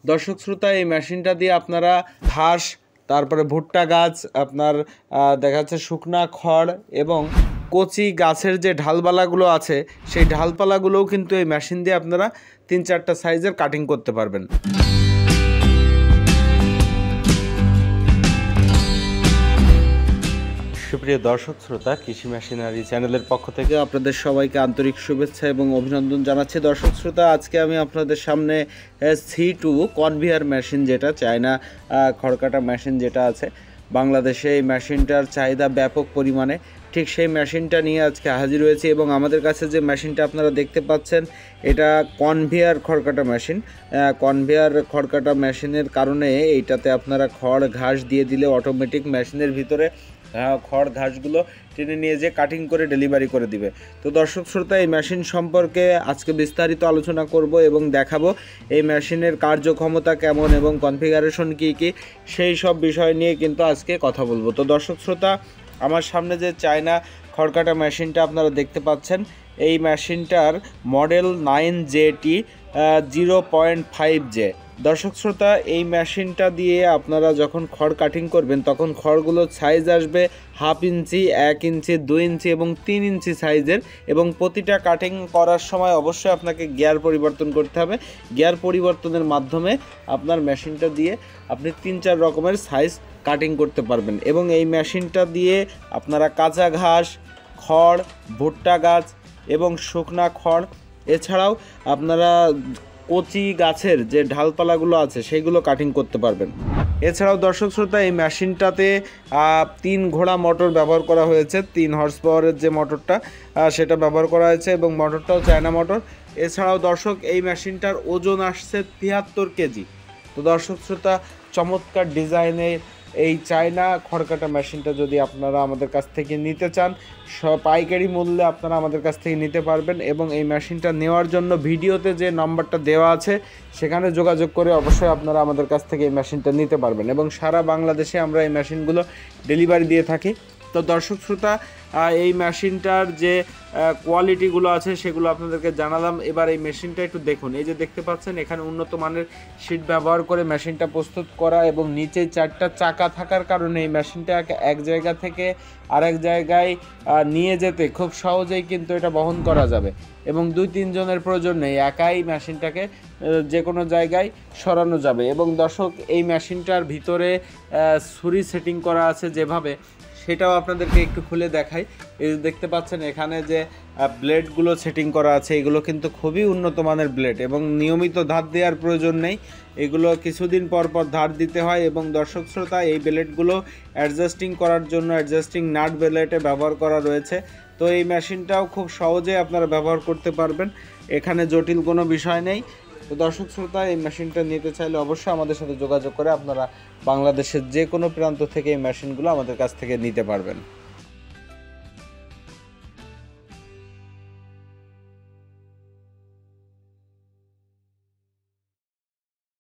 দর্শক শ্রোতা, এই মেশিনটা দিয়ে আপনারা ঘাস, তারপরে ভুট্টা গাছ, আপনার দেখা যাচ্ছে শুকনা খড় এবং কচি গাছের যে ঢালপালাগুলো আছে সেই ঢালপালাগুলোও কিন্তু এই মেশিন দিয়ে আপনারা 3-4টা সাইজের কাটিং করতে পারবেন। সুপ্রিয় দর্শক শ্রোতা, কৃষি মেশিনারি চ্যানেলের পক্ষ থেকে আপনাদের সবাইকে আন্তরিক শুভেচ্ছা এবং অভিনন্দন জানাচ্ছি। দর্শক শ্রোতা, আজকে আমি আপনাদের সামনে C2 কনভেয়ার মেশিন, যেটা চায়না খড়কাটা মেশিন যেটা আছে বাংলাদেশে, এই মেশিনটার চাহিদা ব্যাপক পরিমাণে, ঠিক সেই মেশিনটা নিয়ে আজকে হাজির হয়েছি। এবং আমাদের কাছে যে মেশিনটা আপনারা দেখতে পাচ্ছেন এটা কনভেয়ার খড়কাটা মেশিন। কনভেয়ার খড়কাটা মেশিনের কারণে এইটাতে আপনারা খড় ঘাস দিয়ে দিলে অটোমেটিক মেশিনের ভিতরে খড় ঘাসগুলো টেনে নিয়ে যেয়ে কাটিং করে ডেলিভারি করে দিবে। তো দর্শক শ্রোতা, এই মেশিন সম্পর্কে আজকে বিস্তারিত আলোচনা করব এবং দেখাবো এই মেশিনের কার্যক্ষমতা কেমন এবং কনফিগারেশন কী কী, সেই সব বিষয় নিয়ে কিন্তু আজকে কথা বলবো। তো দর্শক শ্রোতা, আমার সামনে যে চায়না খড়কাটা মেশিনটা আপনারা দেখতে পাচ্ছেন, এই মেশিনটার মডেল 9JT 0.5J। দর্শক শ্রোতা, এই মেশিনটা দিয়ে আপনারা যখন খড় কাটিং করবেন তখন খড়গুলোর সাইজ আসবে 1/2 ইঞ্চি, 1 ইঞ্চি, 2 ইঞ্চি এবং 3 ইঞ্চি সাইজের। এবং প্রতিটা কাটিং করার সময় অবশ্যই আপনাকে গিয়ার পরিবর্তন করতে হবে। গিয়ার পরিবর্তনের মাধ্যমে আপনার মেশিনটা দিয়ে আপনি 3-4 রকমের সাইজ কাটিং করতে পারবেন। এবং এই মেশিনটা দিয়ে আপনারা কাঁচা ঘাস, খড়, ভুট্টা গাছ এবং শুকনা খড়, এছাড়াও আপনারা কচি গাছের যে ঢালপালাগুলো আছে সেগুলো কাটিং করতে পারবেন। এছাড়াও দর্শক শ্রোতা, এই মেশিনটাতে 3 ঘোড়া মোটর ব্যবহার করা হয়েছে। 3 হর্স পাওয়ারের যে মোটরটা সেটা ব্যবহার করা হয়েছে এবং মোটরটাও চায়না মোটর। এছাড়াও দর্শক, এই মেশিনটার ওজন আসছে 73 কেজি। তো দর্শক শ্রোতা, চমৎকার ডিজাইনের এই চায়না খড়কাটা মেশিনটা যদি আপনারা আমাদের কাছ থেকে নিতে চান, পাইকারি মূল্যে আপনারা আমাদের কাছ থেকে নিতে পারবেন। এবং এই মেশিনটা নেওয়ার জন্য ভিডিওতে যে নাম্বারটা দেওয়া আছে সেখানে যোগাযোগ করে অবশ্যই আপনারা আমাদের কাছ থেকে এই মেশিনটা নিতে পারবেন। এবং সারা বাংলাদেশে আমরা এই মেশিনগুলো ডেলিভারি দিয়ে থাকি। তো দর্শক শ্রোতা, এই মেশিনটার যে কোয়ালিটিগুলো আছে সেগুলো আপনাদেরকে জানালাম। এবার এই মেশিনটা একটু দেখুন। এই যে দেখতে পাচ্ছেন, এখানে উন্নত মানের শীট ব্যবহার করে মেশিনটা প্রস্তুত করা এবং নিচে 4টা চাকা থাকার কারণে এই মেশিনটা এক জায়গা থেকে আরেক জায়গায় নিয়ে যেতে খুব সহজেই কিন্তু এটা বহন করা যাবে। এবং 2-3 জনের প্রয়োজন নেই, একাই মেশিনটাকে যে কোনো জায়গায় সরানো যাবে। এবং দর্শক, এই মেশিনটার ভিতরে ছুরি সেটিং করা আছে যেভাবে, সেটাও আপনাদেরকে একটু খুলে দেখাই। এই দেখতে পাচ্ছেন এখানে যে ব্লেডগুলো সেটিং করা আছে, এগুলো কিন্তু খুবই উন্নত মানের ব্লেড এবং নিয়মিত ধার দেওয়ার প্রয়োজন নেই, এগুলো কিছুদিন পর পর ধার দিতে হয়। এবং দর্শক শ্রোতা, এই ব্লেডগুলো অ্যাডজাস্টিং করার জন্য অ্যাডজাস্টিং নাট ব্লেডে ব্যবহার করা রয়েছে। তো এই মেশিনটাও খুব সহজে আপনারা ব্যবহার করতে পারবেন, এখানে জটিল কোনো বিষয় নেই। তো দর্শক শ্রোতা, এই মেশিনটা নিতে চাইলে অবশ্যই আমাদের সাথে যোগাযোগ করে আপনারা বাংলাদেশের যে কোনো প্রান্ত থেকে এই মেশিনগুলো আমাদের কাছ থেকে নিতে পারবেন।